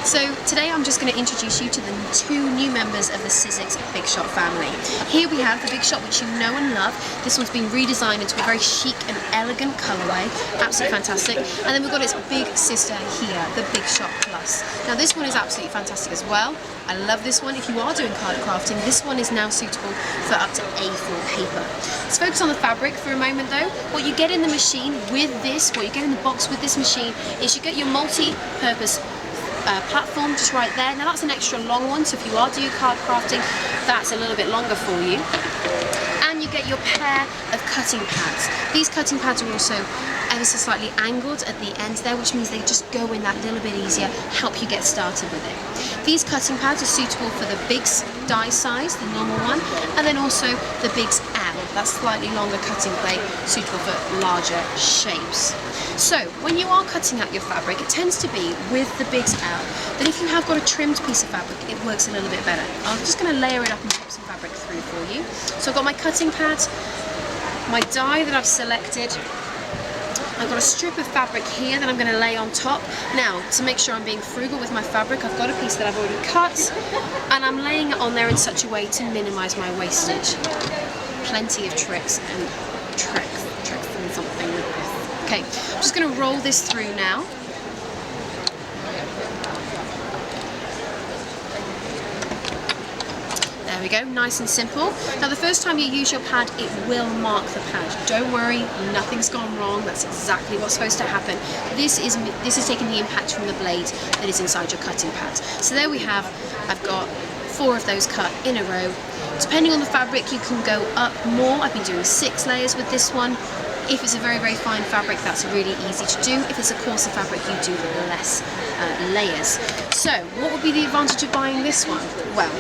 So today I'm just going to introduce you to the two new members of the Sizzix Big Shot family. Here we have the Big Shot, which you know and love. This one's been redesigned into a very chic and elegant colourway, absolutely fantastic. And then we've got its big sister here, the Big Shot Plus. Now this one is absolutely fantastic as well. I love this one. If you are doing card crafting, this one is now suitable for up to A4 paper. Let's focus on the fabric for a moment though. What you get in the machine with this, what you get in the box with this machine, is you get your multi-purpose platform just right there. Now that's an extra long one, so if you are doing card crafting, that's a little bit longer for you. And you get your pair of cutting pads. These cutting pads are also ever so slightly angled at the end there, which means they just go in that little bit easier, help you get started with it. These cutting pads are suitable for the Bigz die size, the normal one, and then also the Bigz L, that's slightly longer cutting plate, suitable for larger shapes. So when you are cutting out your fabric, it tends to be with the Bigz L that if you have got a trimmed piece of fabric, it works a little bit better. I'm just going to layer it up and pop some fabric through for you. So I've got my cutting pads, my die that I've selected. I've got a strip of fabric here that I'm going to lay on top. Now, to make sure I'm being frugal with my fabric, I've got a piece that I've already cut, and I'm laying it on there in such a way to minimise my wastage. Plenty of tricks and tricks and something with this. Okay, I'm just going to roll this through now. There we go, nice and simple. Now the first time you use your pad, it will mark the pad. Don't worry, nothing's gone wrong. That's exactly what's supposed to happen. This is taking the impact from the blade that is inside your cutting pad. So there we have, I've got 4 of those cut in a row. Depending on the fabric, you can go up more. I've been doing 6 layers with this one. If it's a very, very fine fabric, that's really easy to do. If it's a coarser fabric, you do less layers. So, what would be the advantage of buying this one? Well,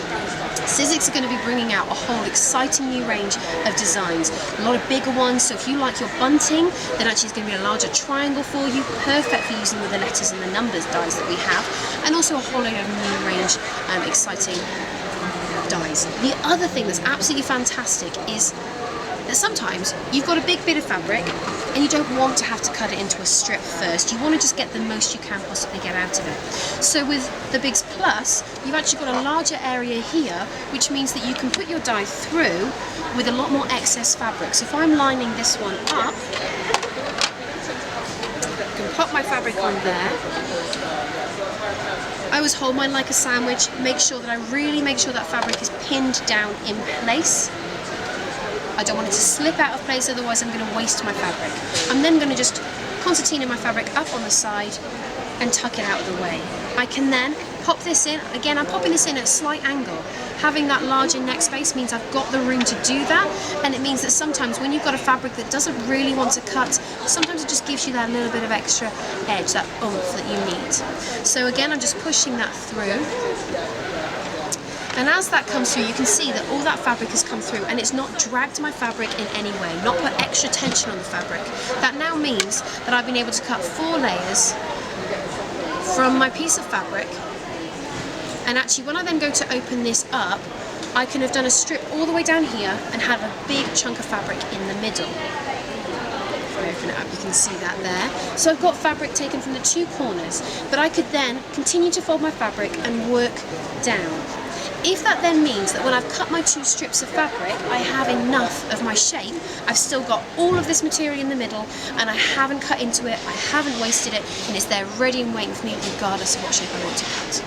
Sizzix are going to be bringing out a whole exciting new range of designs. A lot of bigger ones, so if you like your bunting, then actually it's going to be a larger triangle for you, perfect for using with the letters and the numbers dies that we have, and also a whole load of new range, exciting dies. The other thing that's absolutely fantastic is that sometimes you've got a big bit of fabric and you don't want to have to cut it into a strip first. You want to just get the most you can possibly get out of it. So with the Bigz Plus, you've actually got a larger area here, which means that you can put your die through with a lot more excess fabric. So if I'm lining this one up, I can pop my fabric on there. I always hold mine like a sandwich, make sure that that fabric is pinned down in place. I don't want it to slip out of place, otherwise I'm going to waste my fabric. I'm then going to just concertina my fabric up on the side and tuck it out of the way. I can then pop this in. Again, I'm popping this in at a slight angle. Having that larger neck space means I've got the room to do that, and it means that sometimes when you've got a fabric that doesn't really want to cut, sometimes it just gives you that little bit of extra edge, that oomph that you need. So again, I'm just pushing that through. And as that comes through, you can see that all that fabric has come through and it's not dragged my fabric in any way, not put extra tension on the fabric. That now means that I've been able to cut 4 layers from my piece of fabric, and actually when I then go to open this up, I can have done a strip all the way down here and have a big chunk of fabric in the middle. If I open it up, you can see that there. So I've got fabric taken from the 2 corners, but I could then continue to fold my fabric and work down. If that then means that when I've cut my 2 strips of fabric, I have enough of my shape, I've still got all of this material in the middle, and I haven't cut into it, I haven't wasted it, and it's there ready and waiting for me regardless of what shape I want to cut.